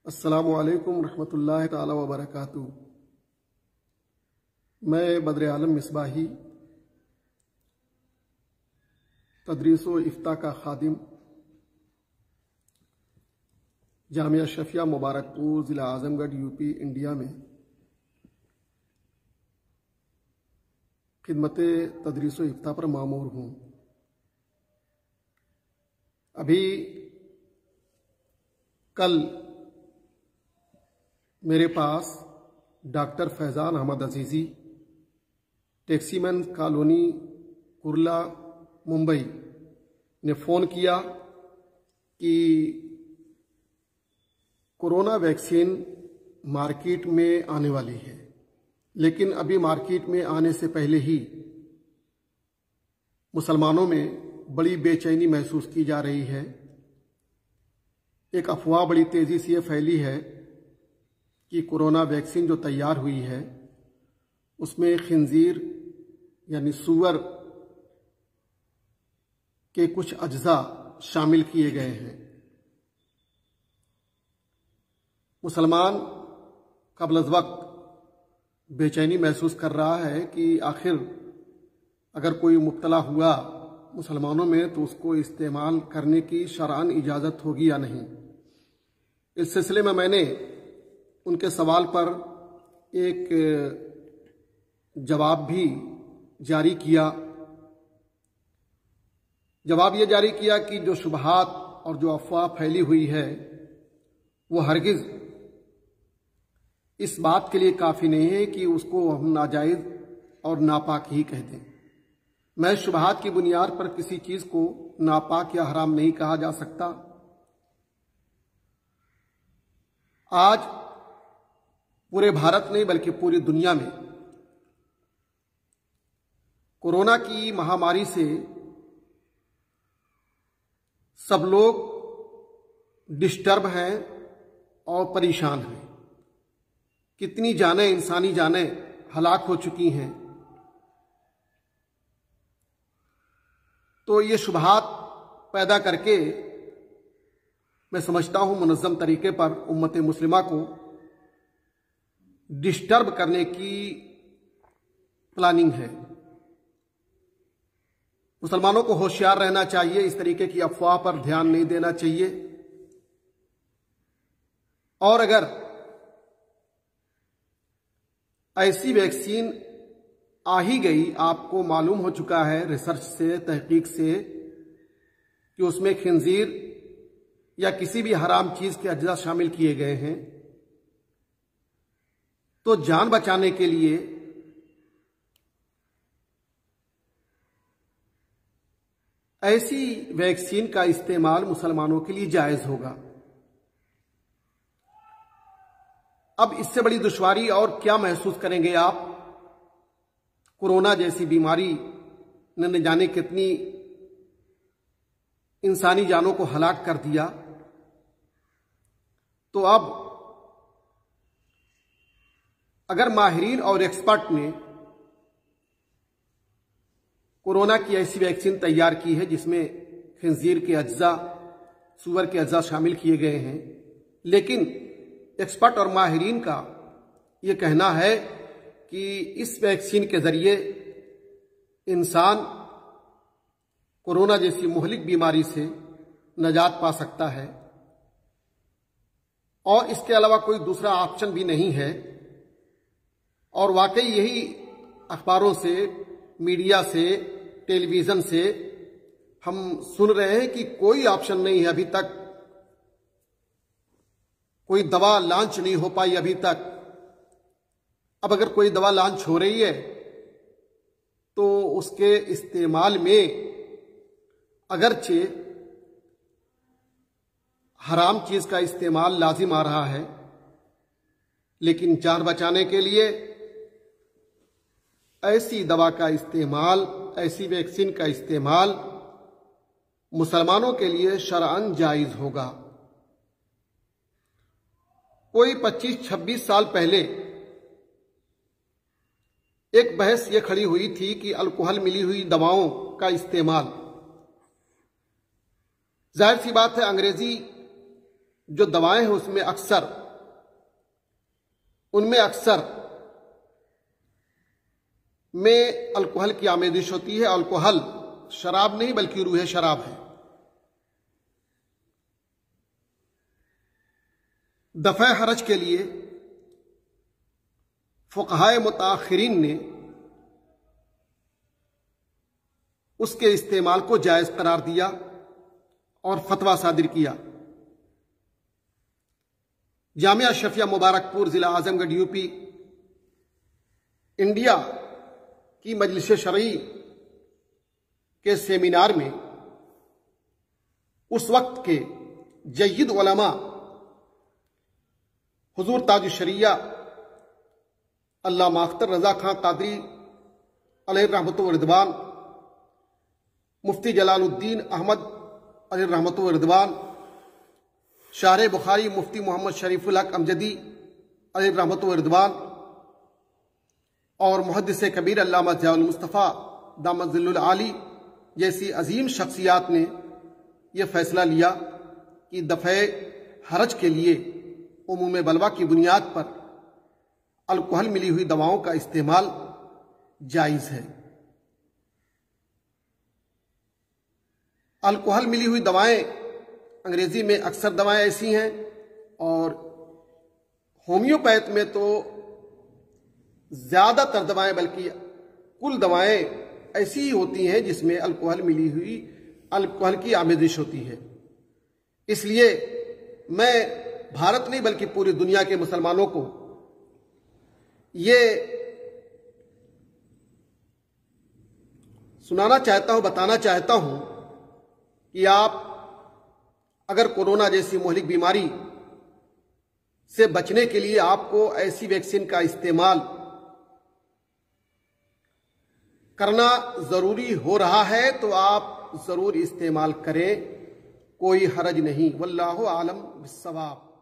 अस्सलामु अलैकुम रहमतुल्लाहि ताला व बरकातुहू। मैं बद्र आलम मिसबाही तदरीस व इफ्ता का खादिम जामिया शफिया मुबारकपुर ज़िला आज़मगढ़ यूपी इंडिया में खिदमत तदरीस व इफ्ता पर मामूर हूँ। अभी कल मेरे पास डॉक्टर फैज़ान अहमद अजीज़ी टैक्सीमैन कॉलोनी कुर्ला मुंबई ने फ़ोन किया कि कोरोना वैक्सीन मार्केट में आने वाली है, लेकिन अभी मार्केट में आने से पहले ही मुसलमानों में बड़ी बेचैनी महसूस की जा रही है। एक अफवाह बड़ी तेज़ी से फैली है कि कोरोना वैक्सीन जो तैयार हुई है उसमें खिंजीर यानी सूअर के कुछ अज्जा शामिल किए गए हैं। मुसलमान क़ब्ल अज़ वक्त बेचैनी महसूस कर रहा है कि आखिर अगर कोई मुब्तला हुआ मुसलमानों में तो उसको इस्तेमाल करने की शरअन इजाज़त होगी या नहीं। इस सिलसिले में मैंने उनके सवाल पर एक जवाब भी जारी किया। जवाब ये जारी किया कि जो शुबहात और जो अफवाह फैली हुई है वो हरगिज़ इस बात के लिए काफ़ी नहीं है कि उसको हम नाजायज़ और नापाक ही कह दें। मैं शुबहात की बुनियाद पर किसी चीज़ को नापाक या हराम नहीं कहा जा सकता। आज पूरे भारत नहीं बल्कि पूरी दुनिया में कोरोना की महामारी से सब लोग डिस्टर्ब हैं और परेशान हैं। कितनी जानें, इंसानी जानें हलाक हो चुकी हैं। तो ये शुबहात पैदा करके मैं समझता हूं मुनज़्ज़म तरीके पर उम्मत मुस्लिमा को डिस्टर्ब करने की प्लानिंग है। मुसलमानों को होशियार रहना चाहिए, इस तरीके की अफवाह पर ध्यान नहीं देना चाहिए। और अगर ऐसी वैक्सीन आ ही गई, आपको मालूम हो चुका है रिसर्च से, तहकीक से कि उसमें खिंजीर या किसी भी हराम चीज के अज्जा शामिल किए गए हैं, तो जान बचाने के लिए ऐसी वैक्सीन का इस्तेमाल मुसलमानों के लिए जायज होगा। अब इससे बड़ी दुश्वारी और क्या महसूस करेंगे आप। कोरोना जैसी बीमारी ने न जाने कितनी इंसानी जानों को हलाक कर दिया। तो अब अगर माहिरीन और एक्सपर्ट ने कोरोना की ऐसी वैक्सीन तैयार की है जिसमें खिंजीर के अज्जा, सूअर के अज्जा शामिल किए गए हैं, लेकिन एक्सपर्ट और माहिरीन का ये कहना है कि इस वैक्सीन के जरिए इंसान कोरोना जैसी मुहलिक बीमारी से नजात पा सकता है और इसके अलावा कोई दूसरा ऑप्शन भी नहीं है। और वाकई यही अखबारों से, मीडिया से, टेलीविजन से हम सुन रहे हैं कि कोई ऑप्शन नहीं है अभी तक, कोई दवा लॉन्च नहीं हो पाई अभी तक। अब अगर कोई दवा लॉन्च हो रही है तो उसके इस्तेमाल में अगरचे हराम चीज का इस्तेमाल लाजिम आ रहा है, लेकिन जान बचाने के लिए ऐसी दवा का इस्तेमाल, ऐसी वैक्सीन का इस्तेमाल मुसलमानों के लिए शरअन जायज होगा। कोई 25-26 साल पहले एक बहस ये खड़ी हुई थी कि अल्कोहल मिली हुई दवाओं का इस्तेमाल, जाहिर सी बात है अंग्रेजी जो दवाएं हैं उनमें अक्सर में अल्कोहल की आमेजिश होती है। अल्कोहल शराब नहीं बल्कि रूह शराब है। दफ़े हरज के लिए फुक़हाए मुताखिरीन ने उसके इस्तेमाल को जायज़ करार दिया और फतवा सादिर किया। जामिया शफिया मुबारकपुर जिला आजमगढ़ यूपी इंडिया की मजलिस शरई के सेमिनार में उस वक्त के जय्यद उलमा हुजूर ताज शरिया अल्लामा अख्तर रजा खां कादरी अलैहि रहमतुल्लाह व रिदवान, मुफ्ती जलालुद्दीन अहमद अलैहि रहमतुल्लाह व रिदवान, शारे बुखारी मुफ्ती मोहम्मद शरीफुल हक अमजदी अलैहि रहमतुल्लाह व रिदवान और मुहद्दिस कबीर अल्लामा ज़ियाउल मुस्तफ़ा दामत ज़िल्लुल आली जैसी अजीम शख्सियात ने यह फैसला लिया कि दफ़े हरज के लिए उमूम बलवा की बुनियाद पर अल्कोहल मिली हुई दवाओं का इस्तेमाल जायज़ है। अल्कोहल मिली हुई दवाएं अंग्रेजी में अक्सर दवाएं ऐसी हैं और होम्योपैथ में तो ज्यादातर दवाएं बल्कि कुल दवाएं ऐसी ही होती हैं जिसमें अल्कोहल मिली हुई अल्कोहल की आमेजिश होती है। इसलिए मैं भारत नहीं बल्कि पूरी दुनिया के मुसलमानों को ये सुनाना चाहता हूं, बताना चाहता हूं कि आप अगर कोरोना जैसी मोहलिक बीमारी से बचने के लिए आपको ऐसी वैक्सीन का इस्तेमाल करना जरूरी हो रहा है तो आप जरूर इस्तेमाल करें, कोई हरज नहीं। वल्लाहु आलम बिस्सवाब।